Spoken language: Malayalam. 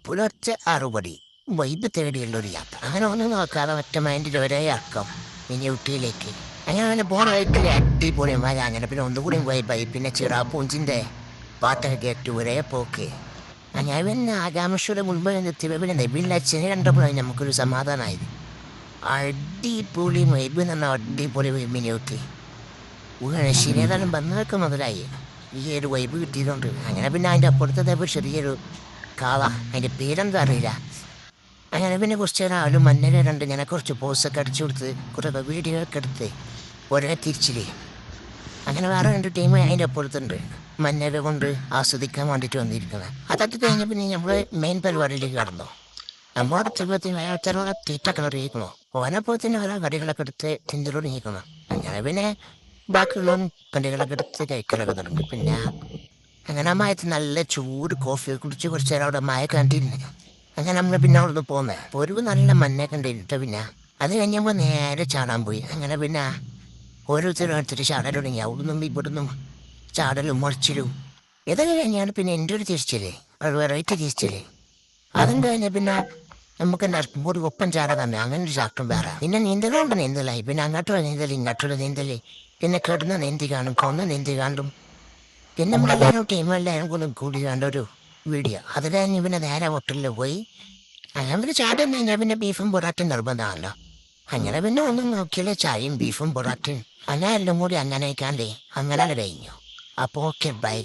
പുലർച്ചെ 6 മണി വൈബ് തേടിയുള്ളൊരു യാത്ര. അങ്ങനെ ഒന്നും നോക്കാതെ ഒറ്റ മൈൻഡിൽ ഒരേ അക്കം ഇനി ഊട്ടിയിലേക്ക്. അങ്ങനെ പോണ വഴിക്കില്ലേ അടിപൊളി മഴ. അങ്ങനെ പിന്നെ ഒന്നുകൂടി വൈബായി. പിന്നെ ചിറാപ്പൂഞ്ചിൻ്റെ പാട്ടൊക്കെ കേട്ടു ഒരേ പോക്ക്. അങ്ങനെ പിന്നെ ആകാംക്ഷയുടെ മുൻപ് എത്തിയപ്പോൾ പിന്നെ നബിൻ്റെ അച്ഛനെ കണ്ടപ്പോഴാണ് നമുക്കൊരു സമാധാനമായത്. അടിപൊളി വൈബ് എന്ന് പറഞ്ഞാൽ അടിപൊളി വൈബിനെ ഊട്ടി. ശരിയേതായാലും വന്നതൊക്കെ മുതലായി ഈ ഒരു വൈബ് കിട്ടിയതുകൊണ്ട്. അങ്ങനെ പിന്നെ അതിൻ്റെ അപ്പുറത്തതേപ്പോൾ ചെറിയൊരു കാള, അതിൻ്റെ പേരെന്താ അറിയില്ല. അങ്ങനെ പിന്നെ കുറച്ച് നേരം ആരും മഞ്ഞരെ കണ്ട് ഞാൻ കുറച്ച് പോസ്റ്റൊക്കെ അടിച്ചു കൊടുത്ത് കുറേ വീഡിയോ ഒക്കെ എടുത്ത് ഒരേ തിരിച്ചില്ലേ. അങ്ങനെ വേറെ 2 ടീം അതിൻ്റെ അപ്പുറത്തുണ്ട് മഞ്ഞരെ കൊണ്ട് ആസ്വദിക്കാൻ വേണ്ടിയിട്ട് വന്നിരിക്കുന്നത്. അതൊക്കെ കഴിഞ്ഞ് പിന്നെ നമ്മൾ മെയിൻ പരിപാടിയിലേക്ക് കടന്നു. നമ്മുടെ ചെറുപ്പത്തിന് അയാൾക്കാരോടെ തീറ്റൊക്കെ അറിയിക്കണോ ഓനപ്പോൾ തന്നെ ഓരോ കടികളൊക്കെ എടുത്ത് തിന്നു തുടങ്ങിയിരിക്കണം. അങ്ങനെ പിന്നെ ബാക്കിയുള്ള കടികളൊക്കെ എടുത്ത് കഴിക്കലൊക്കെ തുടങ്ങി. പിന്നെ അങ്ങനെ മയത്ത് നല്ല ചൂട് കോഫി കുടിച്ച് കുറച്ച് നേരം അവിടെ മഴ കണ്ടിരുന്നു. അങ്ങനെ നമ്മൾ പിന്നെ അവിടുന്ന് പോന്നേ അപ്പോൾ ഒരു നല്ല മഞ്ഞ കണ്ടിട്ട് പിന്നെ അത് കഴിഞ്ഞപ്പോൾ നേരെ ചാടാൻ പോയി. അങ്ങനെ പിന്നെ ഓരോരുത്തരും എടുത്തിട്ട് ചാടാൻ തുടങ്ങി. അവിടുന്നും ഇവിടുന്നും ചാടലും മുറിച്ചിലും ഇതൊക്കെ കഴിഞ്ഞാണ് പിന്നെ എൻ്റെ ഒരു തിരിച്ചില്ലേ ഒരു വെറൈറ്റി തിരിച്ചില്ലേ. അതും കഴിഞ്ഞാൽ പിന്നെ നമുക്ക് എന്താ ഒരു ഒപ്പം ചാടാൻ തന്നെ അങ്ങനെ ഒരു ചാട്ടം വേറെ. പിന്നെ നീന്തലുകൊണ്ട് നീന്തലായി. പിന്നെ അങ്ങോട്ടുള്ള നീന്തൽ ഇങ്ങോട്ടുള്ള നീന്തൽ. പിന്നെ കിടന്ന് നീന്തി കാണും കൊന്ന് നീന്തി കാണും. പിന്നെ നമ്മളെല്ലാവരും ടീമെല്ലാവരും കൂടി കണ്ടൊരു വീഡിയോ. അത് കഴിഞ്ഞ് പിന്നെ നേരെ ഹോട്ടലിൽ പോയി. അങ്ങനെ പിന്നെ ചാടം കഴിഞ്ഞാൽ പിന്നെ ബീഫും പൊറാട്ടയും നിർബന്ധമാണല്ലോ. അങ്ങനെ പിന്നെ ഒന്നും നോക്കിയാലേ ചായയും ബീഫും പൊറാട്ടയും അങ്ങനെ എല്ലാം കൂടി അങ്ങനെ കഴിക്കാണ്ടേ അങ്ങനെ കഴിഞ്ഞു. അപ്പോൾ ഓക്കെ ബൈ.